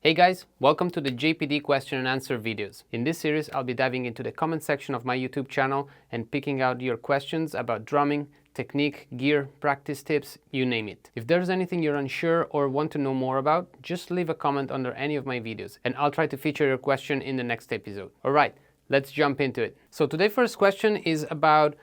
Hey guys, welcome to the JPD question and answer videos. In this series, I'll be diving into the comment section of my YouTube channel and picking out your questions about drumming, technique, gear, practice tips, you name it. If there's anything you're unsure or want to know more about, just leave a comment under any of my videos and I'll try to feature your question in the next episode. Alright, let's jump into it. So today's first question is about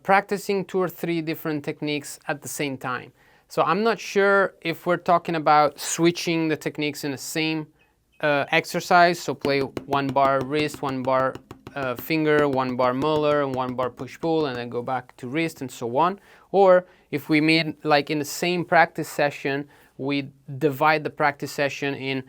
practicing 2 or 3 different techniques at the same time. So I'm not sure if we're talking about switching the techniques in the same exercise, so play 1 bar wrist, 1 bar finger, 1 bar molar, and 1 bar push-pull, and then go back to wrist and so on. Or if we meet like in the same practice session, we divide the practice session in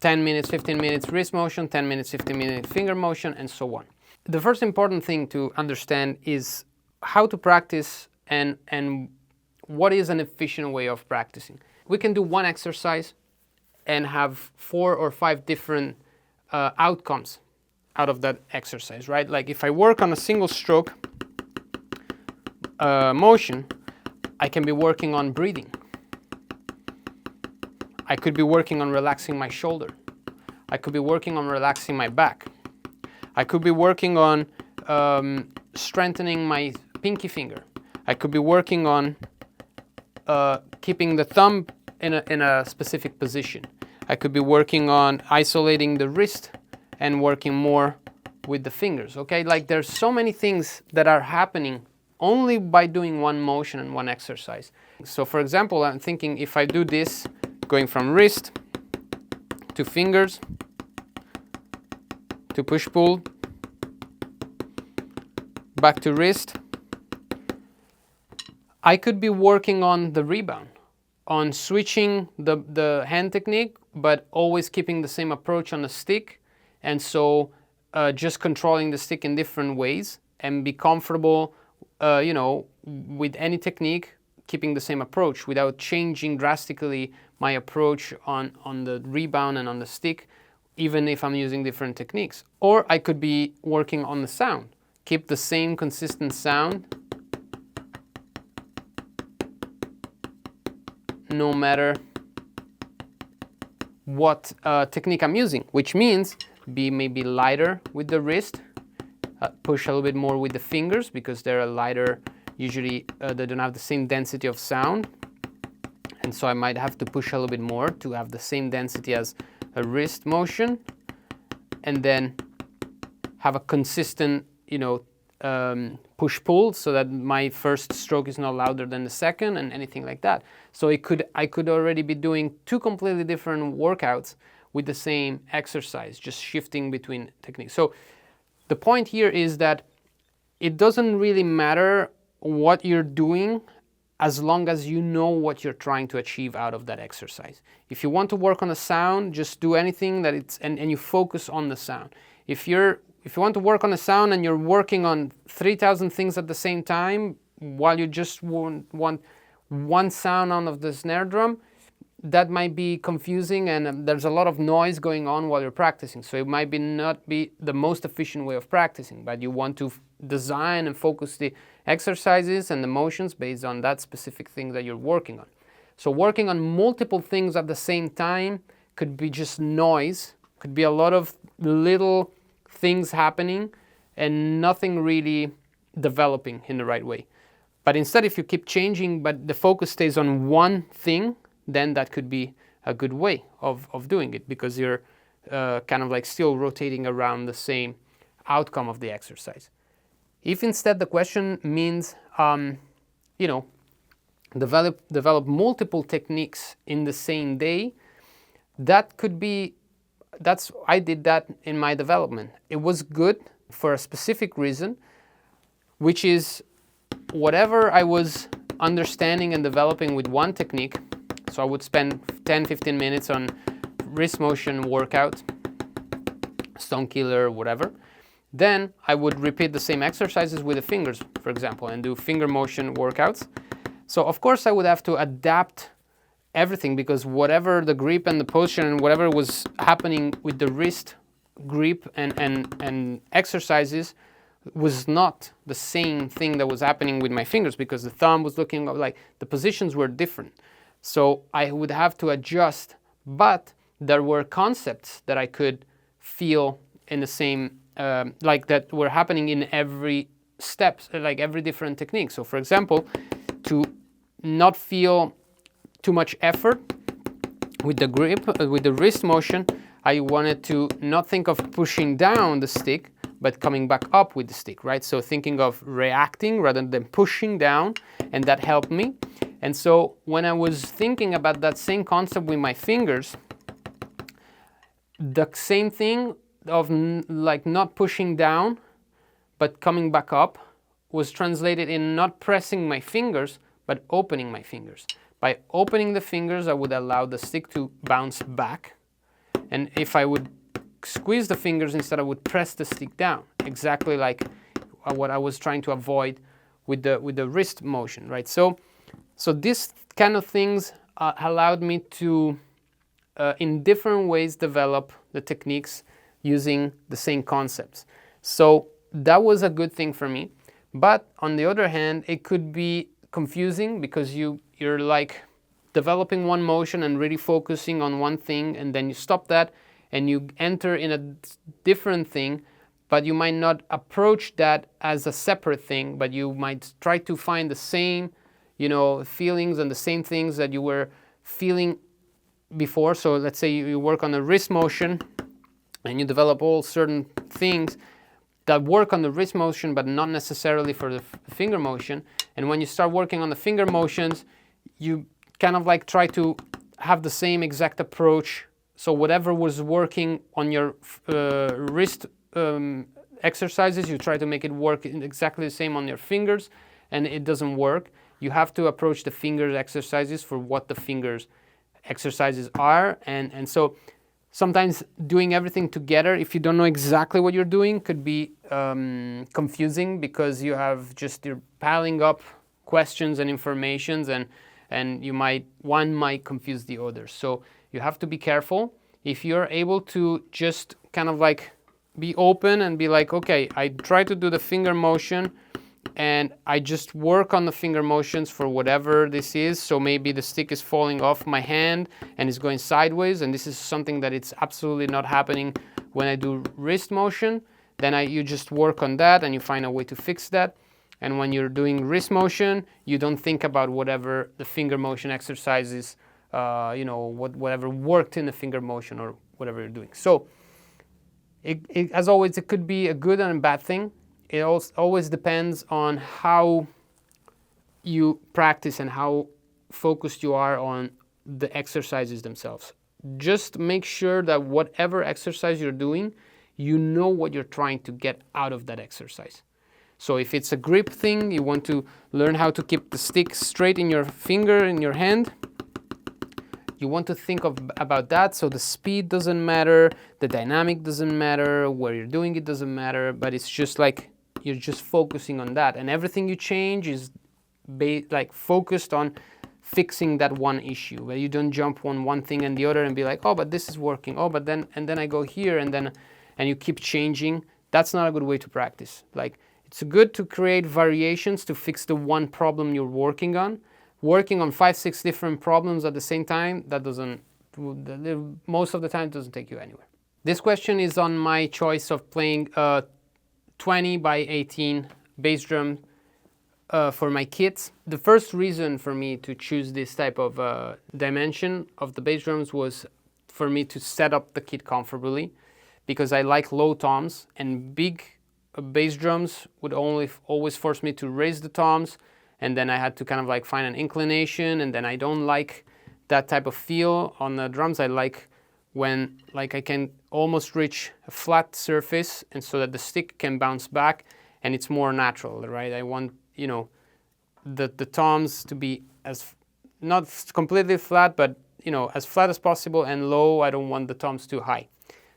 10 minutes, 15 minutes wrist motion, 10 minutes, 15 minutes finger motion, and so on. The first important thing to understand is how to practice and what is an efficient way of practicing. We can do one exercise and have 4 or 5 different outcomes out of that exercise, right? Like if I work on a single stroke motion, I can be working on breathing. I could be working on relaxing my shoulder. I could be working on relaxing my back. I could be working on strengthening my pinky finger. I could be working on keeping the thumb in a specific position. I could be working on isolating the wrist and working more with the fingers, okay? Like there's so many things that are happening only by doing one motion and one exercise. So for example, I'm thinking if I do this, going from wrist to fingers to push-pull, back to wrist, I could be working on the rebound, on switching the hand technique, but always keeping the same approach on the stick, and so just controlling the stick in different ways and be comfortable, with any technique, keeping the same approach without changing drastically my approach on the rebound and on the stick, even if I'm using different techniques. Or I could be working on the sound, keep the same consistent sound no matter what technique I'm using, which means be maybe lighter with the wrist, push a little bit more with the fingers because they're lighter, usually they don't have the same density of sound, and so I might have to push a little bit more to have the same density as a wrist motion, and then have a consistent, push-pull so that my first stroke is not louder than the second and anything like that. So I could already be doing 2 completely different workouts with the same exercise, just shifting between techniques. So the point here is that it doesn't really matter what you're doing as long as you know what you're trying to achieve out of that exercise. If you want to work on a sound, just do anything that it's and you focus on the sound. If you want to work on a sound and you're working on 3,000 things at the same time, while you just want one sound out of the snare drum, that might be confusing and there's a lot of noise going on while you're practicing. So it might not be the most efficient way of practicing, but you want to design and focus the exercises and the motions based on that specific thing that you're working on. So working on multiple things at the same time could be just noise, could be a lot of little things happening and nothing really developing in the right way. But instead, if you keep changing but the focus stays on one thing, then that could be a good way of doing it because you're kind of like still rotating around the same outcome of the exercise. If instead the question means develop multiple techniques in the same day, that could be I did that in my development. It was good for a specific reason, which is whatever I was understanding and developing with one technique. So I would spend 10-15 minutes on wrist motion workout, stone killer, whatever. Then I would repeat the same exercises with the fingers, for example, and do finger motion workouts. So of course I would have to adapt everything because whatever the grip and the position and whatever was happening with the wrist grip and exercises was not the same thing that was happening with my fingers because the thumb was looking like the positions were different. So I would have to adjust, but there were concepts that I could feel in the same, like that were happening in every step, like every different technique. So for example, to not feel too much effort with the grip, with the wrist motion, I wanted to not think of pushing down the stick, but coming back up with the stick, right? So thinking of reacting rather than pushing down, and that helped me. And so when I was thinking about that same concept with my fingers, the same thing of like not pushing down, but coming back up was translated in not pressing my fingers, but opening my fingers. By opening the fingers, I would allow the stick to bounce back. And if I would squeeze the fingers instead, I would press the stick down, exactly like what I was trying to avoid with the wrist motion, right? So this kind of things allowed me to, in different ways, develop the techniques using the same concepts. So that was a good thing for me. But on the other hand, it could be confusing because you're like developing one motion and really focusing on one thing, and then you stop that and you enter in a different thing, but you might not approach that as a separate thing, but you might try to find the same, feelings and the same things that you were feeling before. So let's say you work on a wrist motion and you develop all certain things that work on the wrist motion, but not necessarily for the finger motion. And when you start working on the finger motions, you kind of like try to have the same exact approach. So whatever was working on your wrist exercises, you try to make it work exactly the same on your fingers, and it doesn't work. You have to approach the fingers exercises for what the fingers exercises are. And so sometimes doing everything together, if you don't know exactly what you're doing, could be confusing because you're piling up questions and informations, and one might confuse the other. So you have to be careful. If you're able to just kind of like be open and be like, okay, I try to do the finger motion and I just work on the finger motions for whatever this is. So maybe the stick is falling off my hand and it's going sideways, and this is something that it's absolutely not happening when I do wrist motion. Then you just work on that and you find a way to fix that. And when you're doing wrist motion, you don't think about whatever the finger motion exercises, whatever worked in the finger motion or whatever you're doing. So as always, it could be a good and a bad thing. It always depends on how you practice and how focused you are on the exercises themselves. Just make sure that whatever exercise you're doing, you know what you're trying to get out of that exercise. So if it's a grip thing, you want to learn how to keep the stick straight in your finger, in your hand. You want to think about that. So the speed doesn't matter, the dynamic doesn't matter, where you're doing it doesn't matter, but it's just like you're just focusing on that. And everything you change is focused on fixing that one issue, where you don't jump on one thing and the other and be like, oh, but this is working. Oh, but then I go here and you keep changing. That's not a good way to practice. Like, it's good to create variations to fix the one problem you're working on. Working on 5-6 different problems at the same time, most of the time, it doesn't take you anywhere. This question is on my choice of playing 20 by 18 bass drum for my kids. The first reason for me to choose this type of dimension of the bass drums was for me to set up the kit comfortably, because I like low toms, and big bass drums would always force me to raise the toms, and then I had to kind of like find an inclination, and then I don't like that type of feel on the drums. I like when I can almost reach a flat surface, and so that the stick can bounce back and it's more natural, right? I want, the toms to be not completely flat, but as flat as possible, and low. I don't want the toms too high.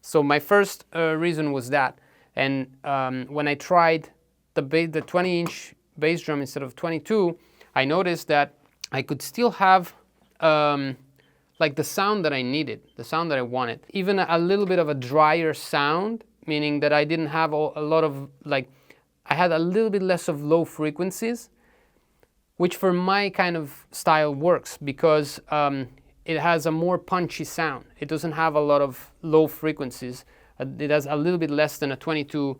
So my first reason was that. And when I tried the 20-inch bass drum instead of 22, I noticed that I could still have the sound that I needed, the sound that I wanted. Even a little bit of a drier sound, meaning that I didn't have a lot of, I had a little bit less of low frequencies, which for my kind of style works, because it has a more punchy sound. It doesn't have a lot of low frequencies. It has a little bit less than a 22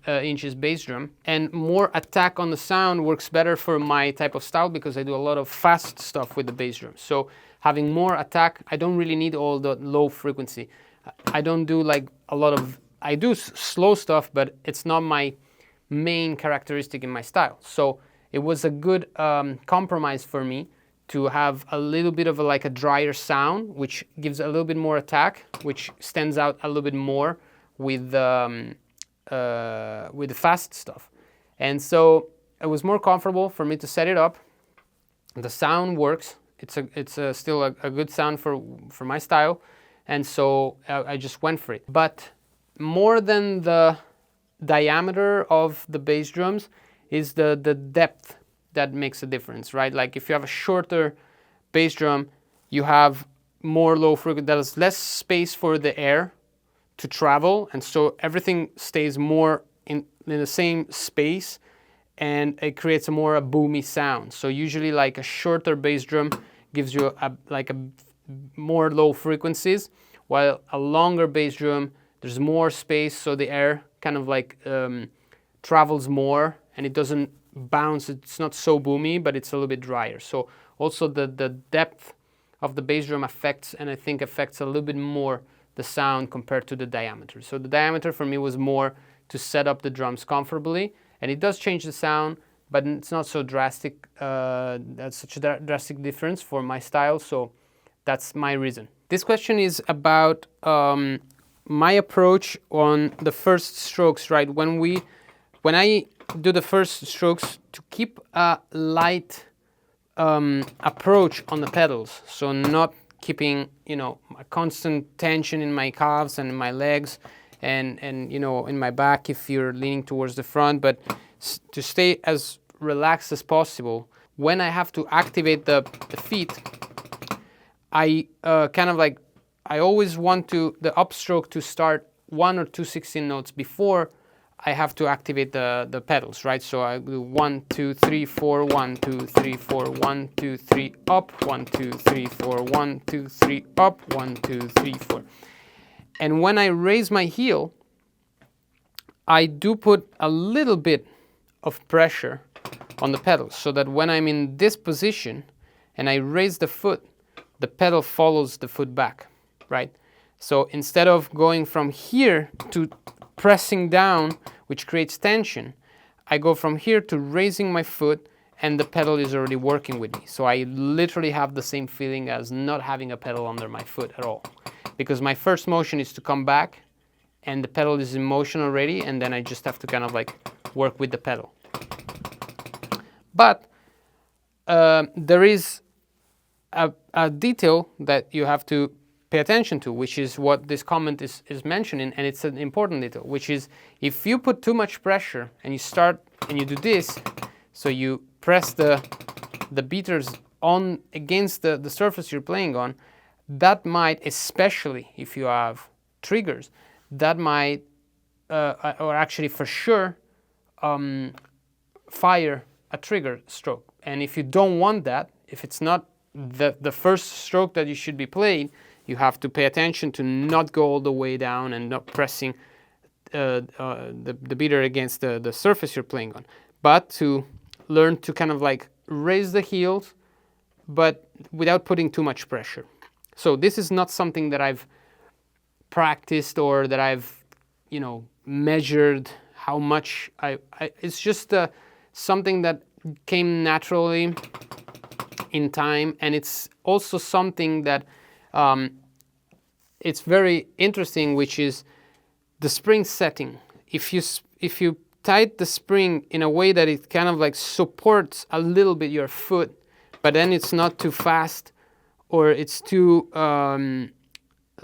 inches bass drum, and more attack on the sound works better for my type of style because I do a lot of fast stuff with the bass drum. So having more attack, I don't really need all the low frequency. I don't do like a lot of, I do slow stuff, but it's not my main characteristic in my style. So it was a good compromise for me to have a little bit of like a drier sound, which gives a little bit more attack, which stands out a little bit more with the fast stuff. And so it was more comfortable for me to set it up. The sound works. It's still a good sound for my style. And so I just went for it. But more than the diameter of the bass drums is the depth that makes a difference, right? Like if you have a shorter bass drum, you have more low frequency, there's less space for the air to travel, and so everything stays more in the same space, and it creates a more boomy sound. So usually like a shorter bass drum gives you a more low frequencies, while a longer bass drum, there's more space, so the air kind of like travels more, and it doesn't bounce. It's not so boomy, but it's a little bit drier. So also the depth of the bass drum affects, and I think affects a little bit more the sound compared to the diameter. So the diameter for me was more to set up the drums comfortably, and it does change the sound, but it's not so drastic. That's such a drastic difference for my style, so that's my reason. This question is about my approach on the first strokes, right? When I do the first strokes, to keep a light approach on the pedals, so not keeping, a constant tension in my calves and in my legs and in my back if you're leaning towards the front, but to stay as relaxed as possible. When I have to activate the feet, I I always want the upstroke to start 1 or 2 16 notes before I have to activate the pedals, right? So I do 1, 2, 3, 4, 1, 2, 3, 4, 1, 2, 3, up, 1, 2, 3, 4, 1, 2, 3, up, 1, 2, 3, 4. And when I raise my heel, I do put a little bit of pressure on the pedals so that when I'm in this position and I raise the foot, the pedal follows the foot back, right? So instead of going from here to pressing down, which creates tension, I go from here to raising my foot, and the pedal is already working with me. So I literally have the same feeling as not having a pedal under my foot at all. Because my first motion is to come back, and the pedal is in motion already, and then I just have to kind of like work with the pedal. But there is a detail that you have to pay attention to, which is what this comment is mentioning, and it's an important detail, which is if you put too much pressure and you start and you do this, so you press the beaters on against the surface you're playing on, that might, especially if you have triggers, that might, or actually for sure, fire a trigger stroke. And if you don't want that, if it's not the first stroke that you should be playing, you have to pay attention to not go all the way down and not pressing the beater against the surface you're playing on, but to learn to kind of like raise the heels, but without putting too much pressure. So this is not something that I've practiced or that I've, measured how much it's just something that came naturally in time, and it's also something that it's very interesting, which is the spring setting. If you tight the spring in a way that it kind of like supports a little bit your foot, but then it's not too fast or it's too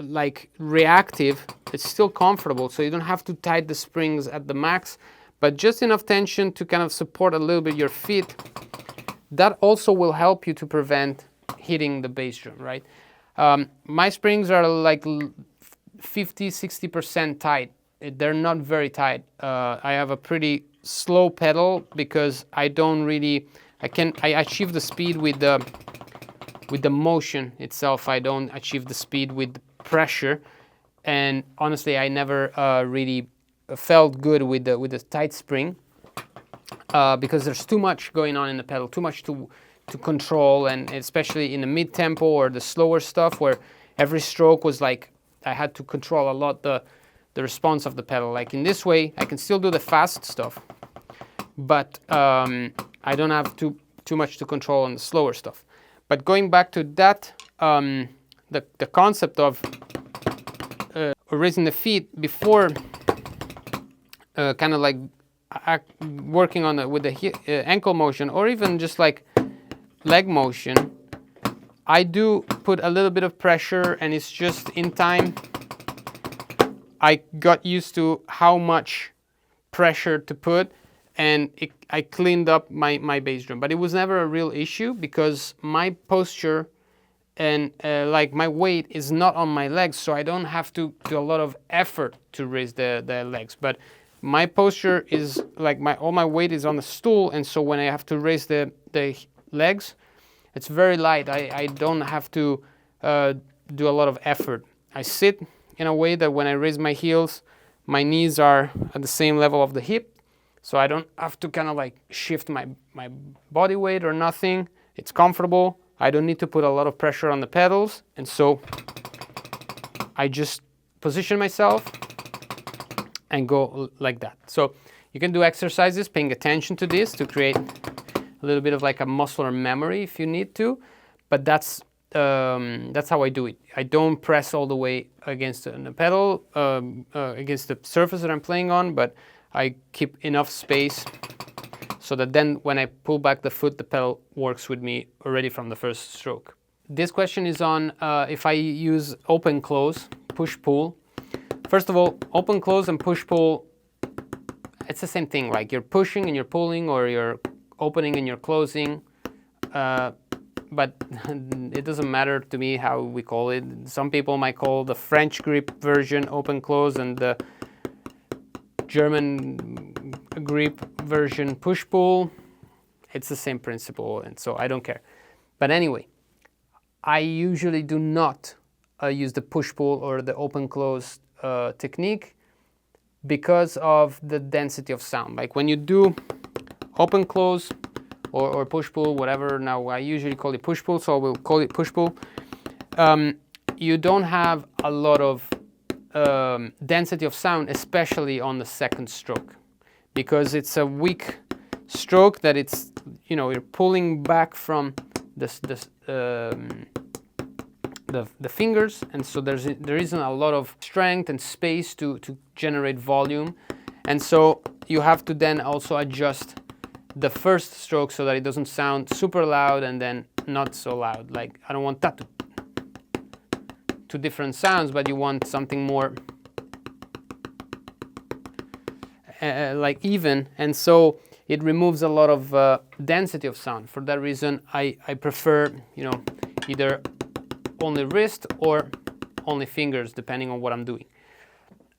like reactive, it's still comfortable. So you don't have to tight the springs at the max, but just enough tension to kind of support a little bit your feet. That also will help you to prevent hitting the bass drum, right? My springs are like 50-60% tight. They're not very tight. I have a pretty slow pedal because I don't really, I achieve the speed with the with the motion itself, I don't achieve the speed with pressure. And honestly, I never really felt good with the tight spring because there's too much going on in the pedal, too much to control, and especially in the mid-tempo or the slower stuff where every stroke was like I had to control a lot the response of the pedal. Like in this way, I can still do the fast stuff, but I don't have too much to control on the slower stuff. But going back to that, the concept of raising the feet before kind of like working on with the ankle motion, or even just like leg motion, I do put a little bit of pressure, and it's just in time I got used to how much pressure to put, and I cleaned up my bass drum. But it was never a real issue because my posture and like my weight is not on my legs, so I don't have to do a lot of effort to raise the legs. But my posture is like all my weight is on the stool, and so when I have to raise the legs, it's very light. I don't have to do a lot of effort. I sit in a way that when I raise my heels, my knees are at the same level of the hip, so I don't have to kind of like shift my body weight or nothing. It's comfortable. I don't need to put a lot of pressure on the pedals, and so I just position myself and go like that. So you can do exercises paying attention to this to create a little bit of like a muscular memory if you need to, but that's how I do it. I don't press all the way against the pedal, against the surface that I'm playing on, but I keep enough space so that then when I pull back the foot, the pedal works with me already from the first stroke. This question is on if I use open-close, push-pull. First of all, open-close and push-pull, it's the same thing. Like you're pushing and you're pulling, or you're opening and you're closing. But it doesn't matter to me how we call it. Some people might call the French grip version open-close and the German grip version push-pull. It's the same principle, and so I don't care. But anyway, I usually do not use the push-pull or the open-close technique because of the density of sound. Like when you do open-close or push-pull, whatever, now I usually call it push-pull, so I will call it push-pull. You don't have a lot of density of sound, especially on the second stroke, because it's a weak stroke that it's, you know, you're pulling back from the fingers, and so there isn't a lot of strength and space to generate volume, and so you have to then also adjust the first stroke so that it doesn't sound super loud and then not so loud. Like I don't want that to two different sounds, but you want something more like even, and so it removes a lot of density of sound. For that reason, I prefer, you know, either only wrist or only fingers, depending on what I'm doing.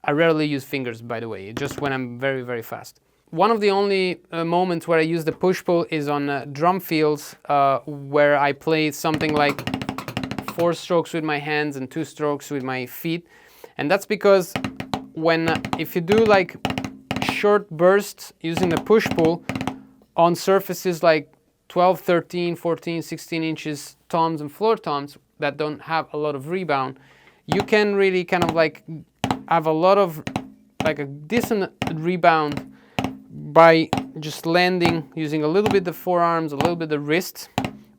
I rarely use fingers, by the way, just when I'm very, very fast. One of the only moments where I use the push-pull is on drum fills, where I play something like 4 strokes with my hands and 2 strokes with my feet. And that's because if you do like short bursts using the push-pull on surfaces like 12, 13, 14, 16 inches toms and floor toms that don't have a lot of rebound, you can really kind of like have a lot of like a decent rebound by just landing using a little bit the forearms, a little bit the wrists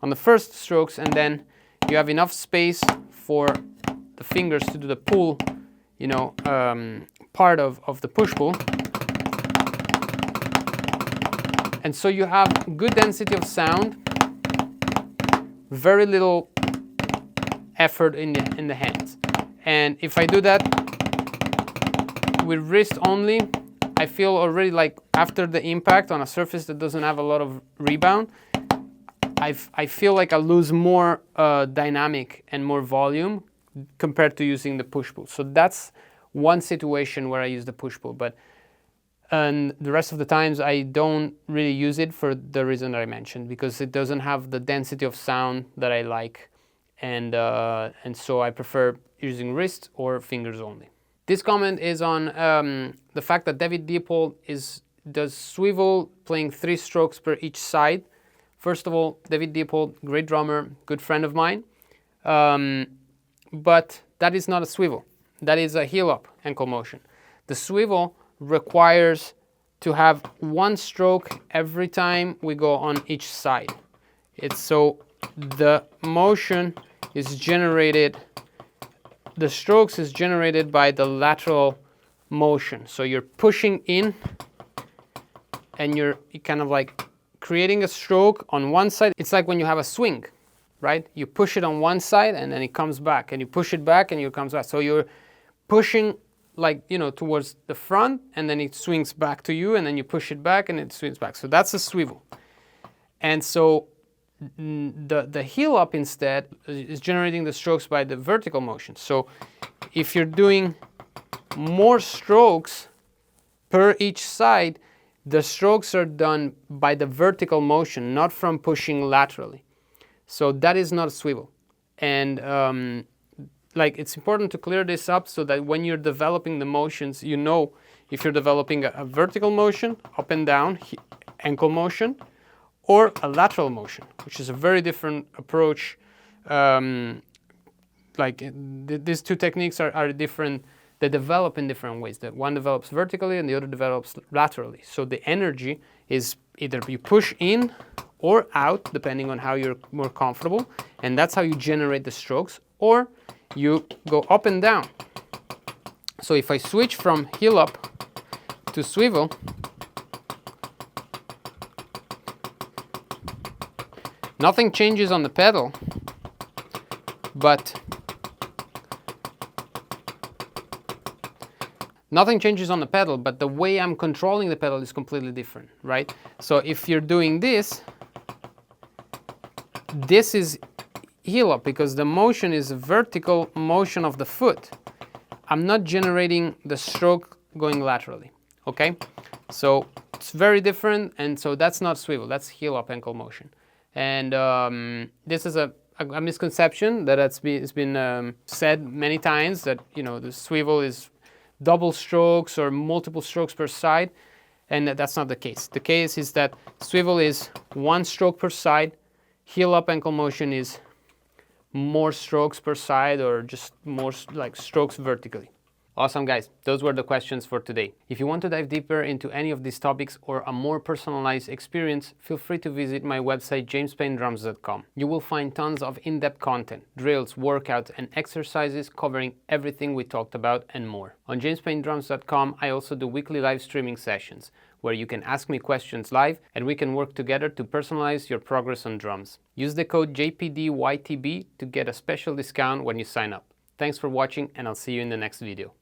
on the first strokes, and then you have enough space for the fingers to do the pull, you know, part of the push-pull. And so you have good density of sound, very little effort in the hands. And if I do that with wrist only, I feel already like after the impact on a surface that doesn't have a lot of rebound, I feel like I lose more dynamic and more volume compared to using the push-pull. So that's one situation where I use the push-pull, and the rest of the times I don't really use it for the reason that I mentioned, because it doesn't have the density of sound that I like and so I prefer using wrist or fingers only. This comment is on the fact that David Leopold does swivel playing 3 strokes per each side. First of all, David Leopold, great drummer, good friend of mine, but that is not a swivel. That is a heel up ankle motion. The swivel requires to have 1 stroke every time we go on each side. It's so the motion is generated, the strokes is generated by the lateral motion. So you're pushing in and you're kind of like creating a stroke on one side. It's like when you have a swing, right? You push it on one side and then it comes back, and you push it back and it comes back. So you're pushing like, you know, towards the front, and then it swings back to you, and then you push it back and it swings back. So that's a swivel. And so the heel up instead is generating the strokes by the vertical motion. So if you're doing more strokes per each side, the strokes are done by the vertical motion, not from pushing laterally. So that is not a swivel. And like, it's important to clear this up so that when you're developing the motions, you know if you're developing a vertical motion, up and down, ankle motion, or a lateral motion, which is a very different approach. These 2 techniques are different. They develop in different ways. The one develops vertically and the other develops laterally. So the energy is either you push in or out, depending on how you're more comfortable, and that's how you generate the strokes, or you go up and down. So if I switch from heel up to swivel, nothing changes on the pedal, but the way I'm controlling the pedal is completely different, right? So if you're doing this, this is heel up because the motion is a vertical motion of the foot. I'm not generating the stroke going laterally, okay? So it's very different, and so that's not swivel, that's heel up ankle motion. And this is a misconception that it's been said many times, that, you know, the swivel is double strokes or multiple strokes per side, and that's not the case. The case is that swivel is 1 stroke per side, heel up ankle motion is more strokes per side, or just more like strokes vertically. Awesome, guys. Those were the questions for today. If you want to dive deeper into any of these topics or a more personalized experience, feel free to visit my website, jamespayndrums.com. You will find tons of in-depth content, drills, workouts, and exercises covering everything we talked about and more. On jamespayndrums.com, I also do weekly live streaming sessions where you can ask me questions live and we can work together to personalize your progress on drums. Use the code JPDYTB to get a special discount when you sign up. Thanks for watching, and I'll see you in the next video.